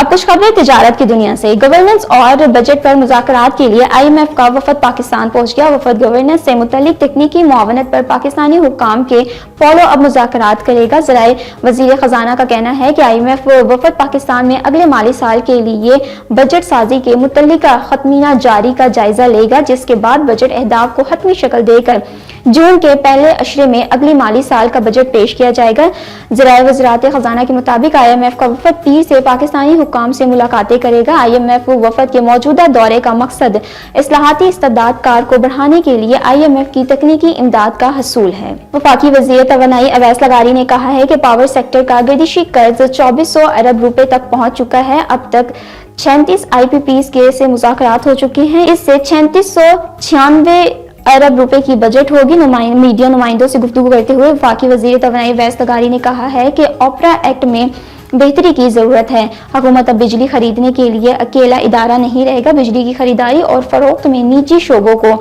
कुछ खबरें तिजारत की दुनिया से। गवर्नेंस और बजट पर मुज़ाकरात के लिए IMF का वफद पाकिस्तान पहुंच गया। वफद गवर्नेंस से मुतल्लिक तकनीकी मुआवनत पर पाकिस्तानी हुक्काम के फॉलो अप मुज़ाकरात करेगा। ज़राए वज़ीर ख़जाना का कहना है कि IMF वफद पाकिस्तान में अगले माली साल के लिए बजट साजी के मुतल्लिक खत्मीना जारी का जायजा लेगा, जिसके बाद बजट अहदाफ को हतमी शक्ल देकर जून के पहले अशरे में अगले माली साल का बजट पेश किया जाएगा। ज़राए वज़ारत ख़जाना के मुताबिक IMF का वफद 30 से पाकिस्तानी हुक्काम से मुलाकातें करेगा। IMF वफद के मौजूदा दौरे का मकसद इस्लाहाती इस्तेदाद कार को बढ़ाने के लिए IMF की तकनीकी इमदाद का हसूल है। वफाकी वज़ीर तवानाई अवैस लगारी ने कहा है कि पावर सेक्टर का गर्दिशी कर्ज 2400 अरब रुपए तक पहुंच चुका है। अब तक 36 IPPs के से मुज़ाकरात हो चुके हैं। इससे 3696 अरब रुपए की बजट होगी। मीडिया नुमाइंदों से गुफ्तगू करते हुए वफाकी वज़ीर तवानाई अवैस लगारी ने कहा है कि ऑपरा एक्ट में बेहतरी की जरूरत है। हुकूमत अब बिजली खरीदने के लिए अकेला इदारा नहीं रहेगा, बिजली की खरीदारी और फरोख्त में निजी शोबों को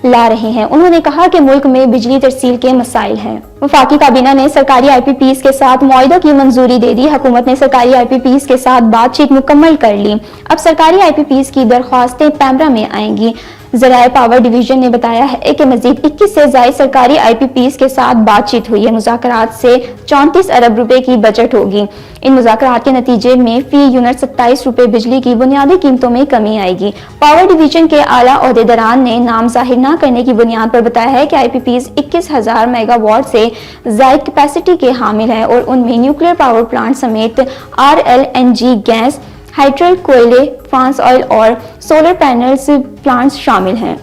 ला रहे हैं। उन्होंने कहा कि मुल्क में बिजली तरसील के मसाइल हैं। वफाकी काबीना ने सरकारी IPPs के साथ मुआहिदों की मंजूरी दे दी। हुकूमत ने सरकारी IPPs के साथ बातचीत मुकम्मल कर ली। अब सरकारी IPPs की दरख्वास्तें पैमरा में आएंगी। ज़राए पावर डिवीजन ने बताया है कि मजीद 21 से ज़ायद सरकारी IPPs के साथ बातचीत हुई है। मुज़ाकरात से 34 अरब रुपए की बजट होगी। इन मुज़ाकरात के नतीजे में फी यूनिट 27 रुपए बिजली की बुनियादी कीमतों में कमी आएगी। पावर डिवीजन के आला ओहदेदारान ने नाम जाहिर न करने की बुनियाद पर बताया है कि IPPs 21,000 मेगावाट से ज़ायद कैपेसिटी के हामिल हैं और उनमें न्यूक्लियर पावर प्लांट समेत RLNG गैस, हाइड्रल कोयले, फ्रांस ऑयल और सोलर पैनल्स प्लांट्स शामिल हैं।